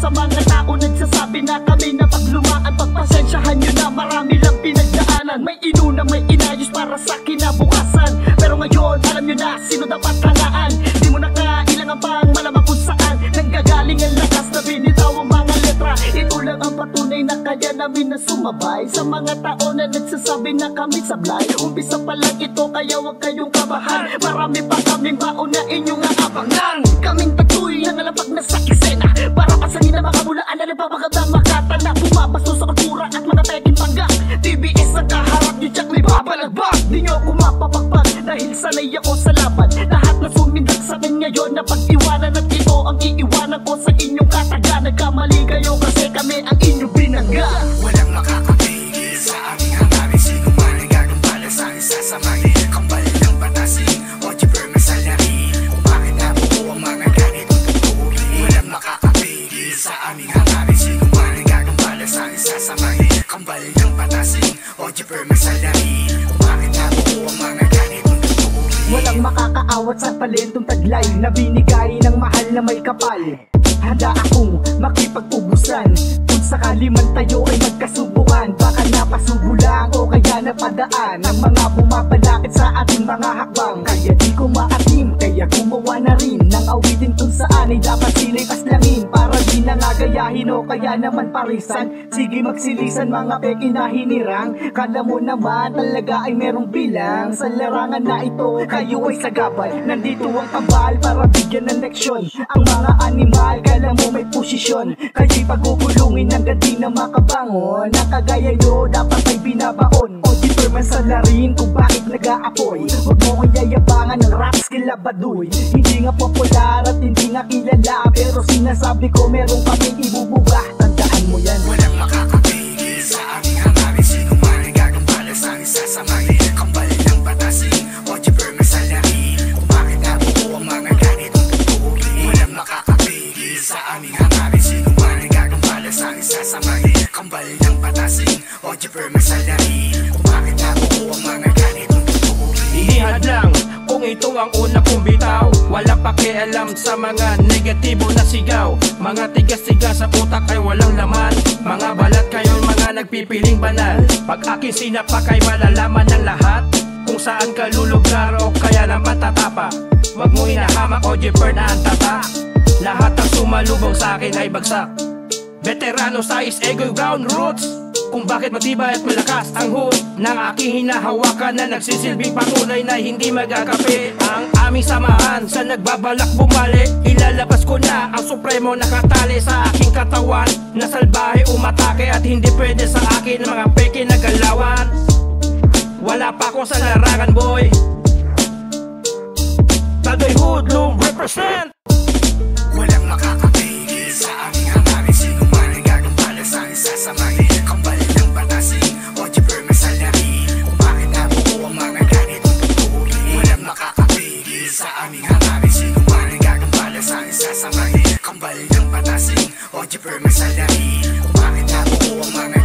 sa mga tao nagsasabi na kami na paglumaan. Pagpasensyahan nyo na marami lang pinagdaanan. May inuna, may inayos para sa kinabukasan. Pero ngayon alam nyo na sino dapat hangaan. Di mo na kailangan pang malaman kung saan nanggagaling ang lakas na binitaw ang mga letra. Ito lang ang patunay na kaya namin na sumabay sa mga tao na nagsasabi na kami sablay. Umpisa pa lang ito kaya huwag kayong kabahan. Marami pa kaming baon na inyong aabangan. Kaming patuloy na nalapag na sa eksena para pasangin na makabulaan na nagpapagandang makata na bumabasto sa kultura at mga peking panggak. TBS ang kaharap nyo Jack may babalagbag. Di nyo ako mapapagpag dahil sanay ako sa laban. Lahat na sumindag sa akin ngayon na pag-iwanan at ito ang iiwanan ko sa inyong kataga. Nagkamali kayo kasi kami ang inyong binangga. Walang makakapigil sa aming hangarin. Sino man ang gagambala sa akin sasamali. Kambal ng batasin o jeeper masalari. Kung bakit nabuo ang mga ganitong tutuloy. Walang makakapigil sa aming hangarin. Sino man ang gagambala sa akin sasamali. Kambal ng batasin o jeeper masalari. Kung bakit nabuo ang mga ganitong tutuloy. Walang makakaawat sa talentong taglay na binigay ng mahal na may kapal. Handa akong makipag-ubusan kung sakali man tayo ay magkasubukan. Baka napasubo lang o kaya napadaan ang mga bumabalaket sa ating mga hakbang. Kaya di ko maatim, kaya gumawa na rin ng awitin kung saan ay dapat sila'y paslangin. Para di na nga gayahin o kaya naman parisan. Sige magsilisan mga peki na hinirang. Kala mo naman talaga ay merong bilang. Sa larangan na ito kayo ay sagabal. Nandito ang kabal para bigyan ng leksyon ang mga animal. Kala mo may posisyon, kayo'y pagugulungin ng ganti na makabangon. Nakagaya nyo, dapat ay binabaon. O di man sa larin kung bakit nag-aapoy. Huwag mo kong yayabangan ng rap skill labaduy. Hindi nga popular at hindi nga kilala, pero sinasabi ko meron kaming ibubuga. Tandaan mo yan. Walang makakapigil sa aming hangarin. Sino man ang gagambala sa akin sasamali. Kambal ng batasin o jeeper masalari. Kung bakit nabuo ang mga ganitong tutuloy. Walang makakapigil sa aming hangarin. Sino man ang gagambala sa akin sasamali. Kambal ng batasin o jeeper masalari. Kung bakit nabuo ang mga ganitong tutuloy. Ihihad lang kung ito ang una kong bitaw. Walang pakialam sa mga negatibo na sigaw. Mga tigas-tigas sa utak ay walang laman. Mga balat kayo'y mga nagpipiling banal. Pag aking sinapak ay malalaman ng lahat kung saan ka lulugar o kaya naman tatapa. Wag mo inahamak o jeeper na ang tata. Lahat ang sumalubong sa akin ay bagsak. Veterano size ego'y ground roots. Kung bakit matibay at malakas ang hood ng aking hinahawakan na nagsisilbing patunay na hindi magagapi. Ang aming samahan sa nagbabalak bumalik. Ilalabas ko na ang supremo nakatali sa aking katawan na salbahe umatake at hindi pwede sa akin ang mga peke na galawan. Wala pa ako sa larangan boy. Tadoy Hoodlum represent. Walang makakapigil sa aming hangarin. Sino man ang gagambala sa akin sasamali. Kambal ng batasin o jeeper masalari. Kung bakit nabuo ang mga ganitong tutuloy. Walang makakapigil sa aming hangarin. Sino man ang gagambala sa akin sasamali. Kambal ng batasin o jeeper masalari. Kung bakit nabuo ang mga